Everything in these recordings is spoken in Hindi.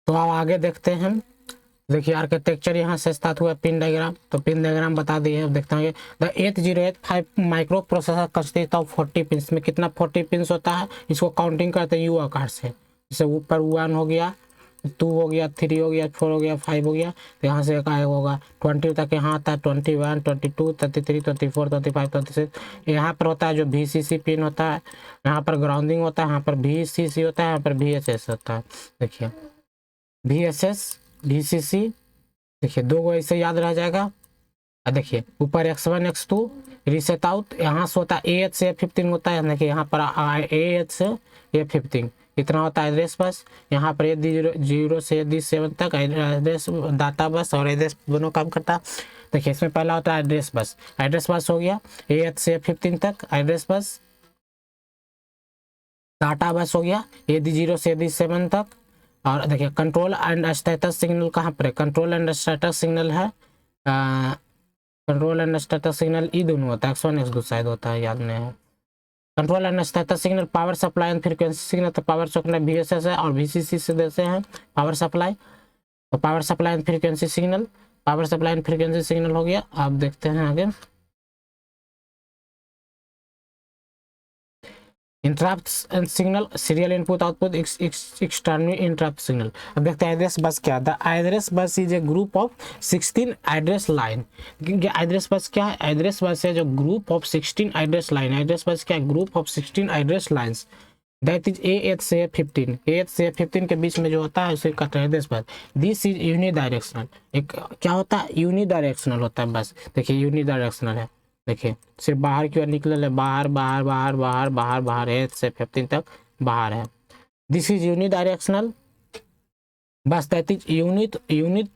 तो अब आगे देखते हैं हम। देखिए आर्किटेक्चर यहाँ से स्टार्ट हुआ पिन डायग्राम, तो पिन डायग्राम बता दिए। अब देखते हैं the 8085 micro processor consist of 40 pins. में कितना 40 पिंस होता है, इसको काउंटिंग करते हैं यू आकार से। जैसे ऊपर 1 हो गया, 2 हो गया, 3 हो गया, 4 हो गया, 5 हो गया, तो यहाँ से का होगा 20 तक यहाँ आता है। 21, 22, 33, 24, 25, 26 यहाँ पर होता है जो VCC पिन होता है। यहाँ पर ग्राउंडिंग होता है, यहाँ पर VCC होता है, यहाँ पर VHS होता है। देखिए VSS VCC, देखिए दो को ऐसे याद रह जाएगा। और देखिए ऊपर X1 X2 रीसेट आउट, यहाँ से होता है AH से A15 होता है। देखिए यहाँ पर AH से A15 इतना होता है एड्रेस बस। यहाँ पर A0 से A7 तक एड्रेस डाटा बस और एड्रेस दोनों काम करता है। देखिए इसमें पहला होता है एड्रेस बस। एड्रेस बस हो गया AH से A15 तक एड्रेस बस। डाटा बस हो गया AD0 से AD7 तक। और देखिए कंट्रोल एंड स्टेटस सिग्नल कहाँ पर है, कंट्रोल एंड स्टेटस सिग्नल है, कंट्रोल एंड स्टेटस सिग्नल ई दोनों होता है, X1 X2 शायद होता है, याद नहीं है। Control and status signal power supply and frequency signal, तो पावर सप्लाई VSS है और VCC से देते हैं पावर सप्लाई। तो power supply and frequency signal, power supply and frequency signal हो गया। आप देखते हैं आगे interrupt and signal, serial input output, external interrupt signal. अब देखते हैं एड्रेस बस क्या। The address bus is a group of 16 address line. Address bus क्या है, एड्रेस बस है जो group of 16 address line. Address bus क्या है, group of 16 address lines. That is AH से A15, AH से A15 के बीच में जो होता है उसे कहते हैं address bus. This is unidirectional, एक क्या होता है, यूनिडायरेक्शनल होता है बस। देखिए यूनिडायरेक्शनल है, देखिए सिर्फ बाहर की ओर निकल है, बाहर बाहर बाहर बाहर बाहर बाहर AH से A15 तक बाहर है। This is unidirectional bus, that is unit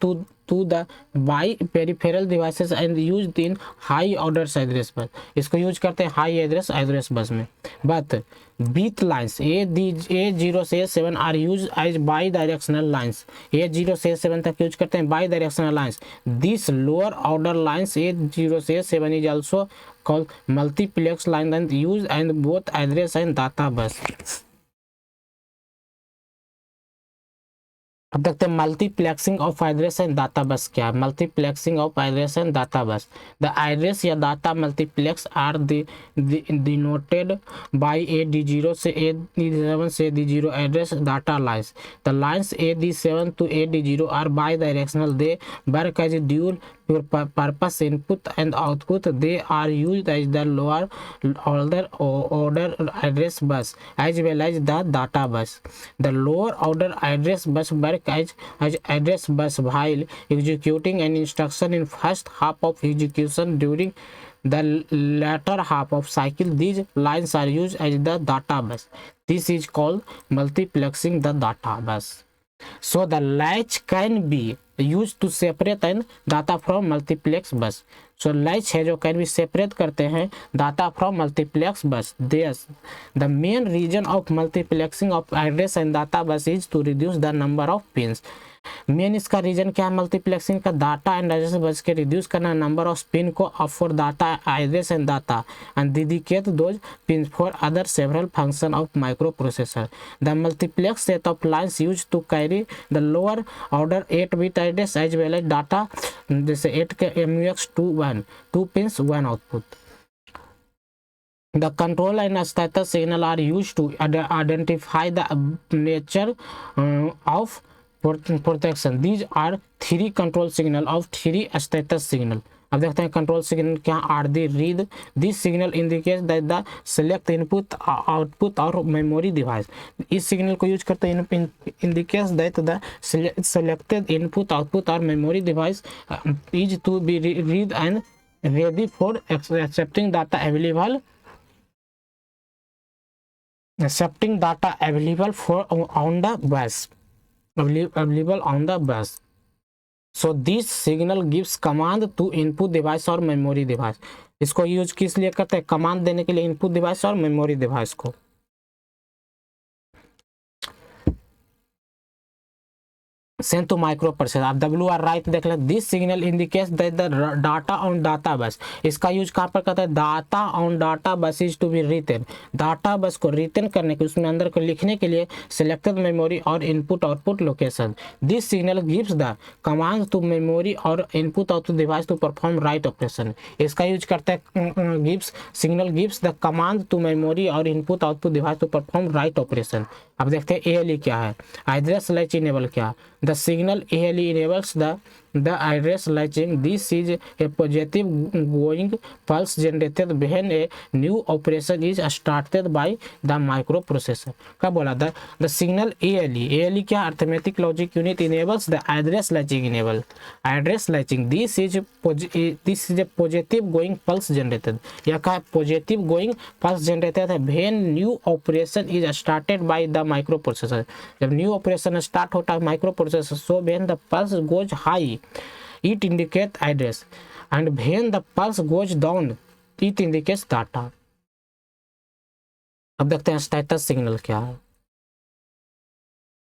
to the by peripheral devices and used in high order address bus. इसको यूज करते हैं हाई एड्रेस बस में। बट बीट लाइन्स A0 से A7 are used as bidirectional lines. A0 से A7 तक यूज करते हैं bidirectional lines. This lower order lines A0 से A7 is also called multiplex line and use and both address and data bus. अब देखते हैं multiplexing of address and data bus क्या है। Multiplexing of address and data bus, the address या data multiplex are denoted by AD0 से AD7 से AD0 address data lines. The lines AD7 to AD0 are bidirectional, they work as dual purpose input and output. They are used as the lower order address bus as well as the data bus. The lower order address bus work as address bus while executing an instruction in first half of execution. During the latter half of cycle, these lines are used as the data bus. This is called multiplexing the data bus. So the latch can be used to separate and data from multiplex bus. So latch है जो can be separate करते हैं data from multiplex bus. Thus the main reason of multiplexing of address and data bus is to reduce the number of pins. Main इसका रीजन क्या है मल्टीप्लेक्सिंग का, डाटा एंड एड्रेस बस के रिड्यूस करना नंबर ऑफ पिन को up for data address and data and dedicate those pin for other several function of microprocessor. The multiplex set of lines use to carry the lower order 8 bit address as well as data, जैसे 8 के MUX 2 pins 1 output. The control and status signal are used to identify the nature of protection. These are 3 control signal of 3 status signal. अब देखते हैं कंट्रोल सिग्नल क्या are the read, this signal indicate that the select input output और मेमोरी डिवाइस। इस सिग्नल को यूज करते हैं indicates that the selected input output और memory device is to be read and ready for accepting data available for on the bus, available on the bus. So this signal gives command to input device और memory device. इसको यूज किस लिए करते हैं, कमांड देने के लिए इनपुट डिवाइस और मेमोरी डिवाइस को। Send to microprocessor. आप WR राइट देख लें। This signal indicates that the data on data bus, इसका यूज कहाँ पर करता है, data on data bus is to be written, data bus को रिटन करने के, उसमें अंदर को लिखने के लिए सिलेक्टेड मेमोरी और input output location. This signal gives the command to memory और input output device to perform write operation, इसका यूज करता है gives signal gives the command to memory और input output device to perform write operation. अब देखते हैं ALE क्या है, एड्रेस लैच इनेबल क्या, the signal ALE enables the address latching. This is a positive going pulse generated when a new operation is started by the microprocessor। क्या बोला था, the signal ALE क्या, arithmetic logic unit enables the address latching enable address latching। this is a positive going pulse generated, यह क्या है, positive going pulse generated है when new operation is started by the microprocessor, जब new operation start होता है microprocessor, so when the pulse goes high it indicates address and when the pulse goes down it indicates data। अब देखते हैं स्टेटस सिग्नल क्या है,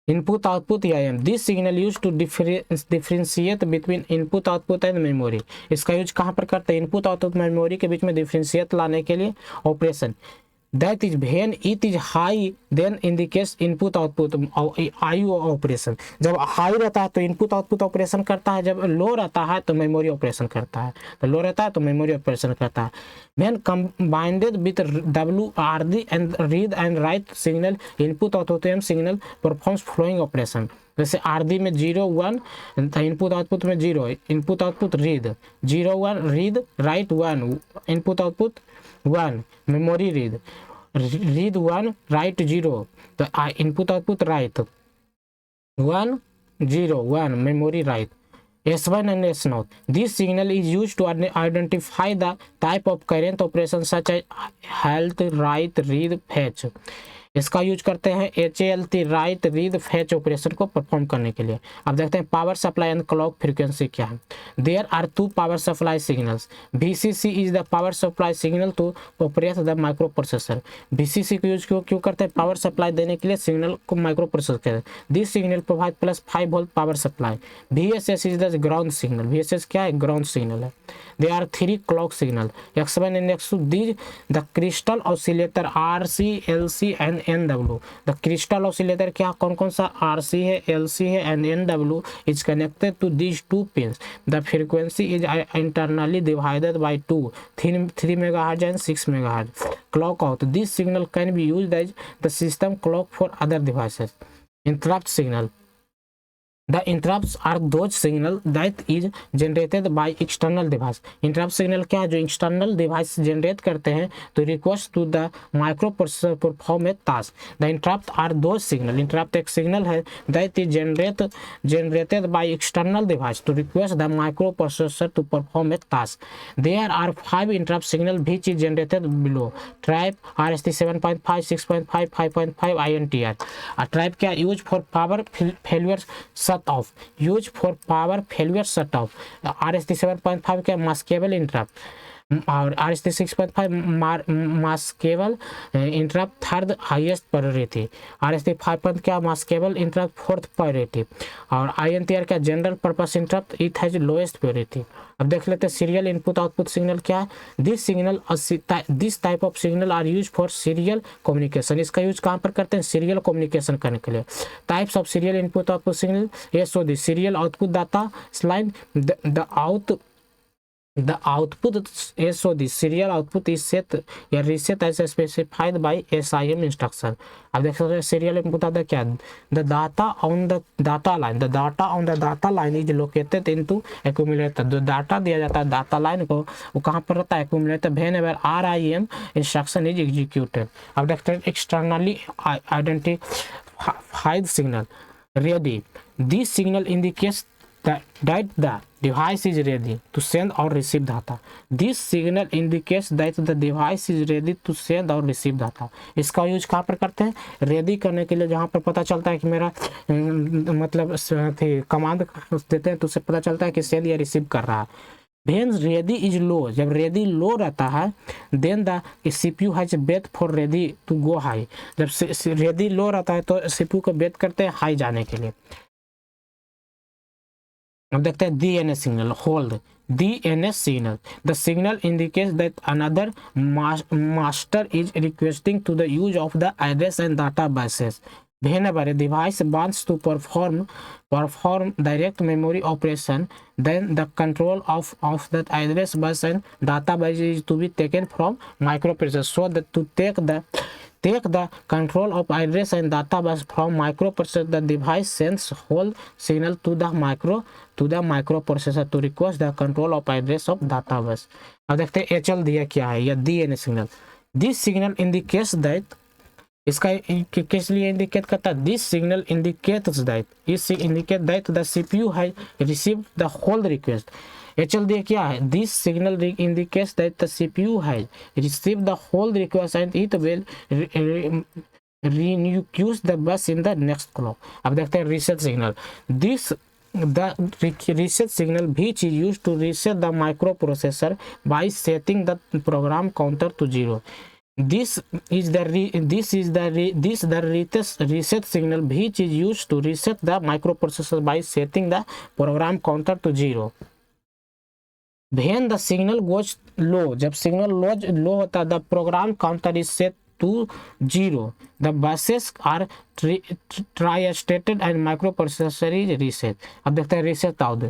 input output IM। This signal use to differentiate between input output and memory, इसका यूज कहाँ पर करते हैं, इनपुट आउटपुट मेमोरी के बीच में डिफरेंशिएट लाने के लिए operation. That is when it is high then indicates input output IO operation, जब हाई रहता है तो इनपुट आउटपुट ऑपरेशन करता है, जब लो रहता है तो मेमोरी ऑपरेशन करता है, तो लो रहता है तो मेमोरी ऑपरेशन करता है। When combined with WRD and read and write signal input output signal performs flowing operation। जैसे RD में 0 1 इनपुट आउटपुट में 0, input output read 0 1 read write 1 input output 1 memory read 1 right 0, तो input output right 1 0 1 memory write S1 and S0। This signal is used to identify the type of current operation such as halt, write, read, fetch। इसका यूज करते हैं HALT write read fetch operation को परफॉर्म करने के लिए। अब देखते हैं power supply and clock frequency क्या है। There are 2 power supply signals, VCC is the power supply signal to operate the microprocessor. VCC को यूज क्यों करते हैं, पावर सप्लाई देने के लिए सिग्नल को माइक्रो प्रोसेसर कहते हैं। This signal provide +5 volt power supply. VSS is the ground signal, VSS क्या है, ग्राउंड सिग्नल है। There are 3 clock signal X1 and X2, these the crystal oscillator RC, LC and NW। the crystal oscillator क्या कौन कौन सा RC है, LC है and NW is connected to these 2 pins। the frequency is internally divided by 2 3 MHz and 6 MHz। clock out, this signal can be used as the system clock for other devices। interrupt signal, the interrupts are those signal that is generated by external device। interrupt signal क्या है, जो external device generate करते हैं तो request to the microprocessor perform a task। the interrupt are those signal, interrupt एक signal है that is generated by external device to request the microprocessor to perform a task। there are 5 interrupt signal which is generated below। trap RST 7.5 6.5 5.5 INTR। trap क्या, use for power failure shut off, use for power failure shut off। RST 7.5 क्या, मास्केबल इंटरप्ट और RST 6.5 maskable interrupt third highest priority. RST 5 क्या, मास्केबल इंटरप्ट फोर्थ प्रायोरिटी और INTR क्या, general purpose interrupt it has lowest priority. अब देख लेते हैं सीरियल इनपुट आउटपुट सिग्नल क्या है। This type of signal are use for serial communication, इसका यूज कहाँ पर करते हैं, सीरियल कम्युनिकेशन करने के लिए। Types of serial input output signal, SOD serial output data line, the output SOD serial output is set या reset as specified by SIM instruction। अब देख सकते हैं सीरियल इनपुट आता क्या, the data on the data line is located into accumulator। जो डाटा दिया जाता है डाटा लाइन को वो कहाँ पर रहता है, accumulator whenever RIM instruction is executed। अब देखते हैं externally identified signal ready, this signal indicates that the device is ready to send or receive data। this signal indicates that the device is ready to send or receive data। इसका यूज कहाँ पर करते हैं, रेडी करने के लिए, जहाँ पर पता चलता है कि मेरा मतलब कमांड देते हैं तो उससे पता चलता है कि सेंड या रिसीव कर रहा है। When ready is low, जब ready low रहता है then the CPU has wait for ready to go high। जब ready low रहता है तो CPU को वेट करते हैं हाई जाने के लिए। अब देखते हैं DNS signal, hold DNS signal. The signal indicates that another master is requesting to the use of the address and databases. Whenever a device wants to perform direct memory operation, then the control of that address bus and database is to be taken from microprocessor. So that to take the control of address and database from microprocessor, the device sends hold signal to the microprocessor to request the control of address of database. अब देखते हैं HL दिया क्या है, या DNS signal. This signal indicates that, इसका किस लिए इंडिकेट करता है? दिस सिग्नल इंडिकेट्स दैट, इस indicate that the CPU has received the hold request. HL दिया क्या है? This signal indicates that the CPU has received the hold request and it will requeue the bus in the next clock. अब देखते हैं reset signal. This the reset signal which is used to reset the microprocessor by setting the program counter to 0. This reset signal which is used to reset the microprocessor by setting the program counter to 0. When the signal goes low, जब सिग्नल लो होता है, the program counter is set to 0. The buses are tri-stated and microprocessor is reset. अब देखते हैं reset out.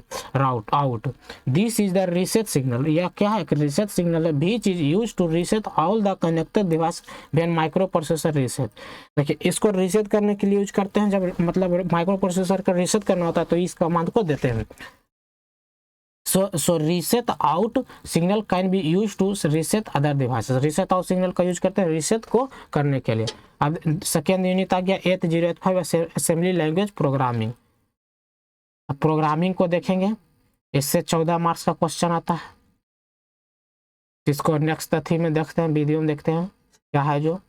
This is the reset signal. यह क्या है? reset signal है which is used to reset all the connected device when microprocessor reset. देखिए, इसको reset करने के लिए यूज करते हैं जब मतलब माइक्रोप्रोसेसर का reset करना होता है तो इस कमांड को देते हैं. So reset out signal can be used to reset other devices. reset out signal का यूज करते हैं reset को करने के लिए. अब सेकेंड यूनिट आ गया 8085 असेंबली लैंग्वेज प्रोग्रामिंग. अब प्रोग्रामिंग को देखेंगे, इससे 14 मार्क्स का क्वेश्चन आता है. इसको नेक्स्ट थी में देखते हैं, वीडियो में देखते हैं क्या है जो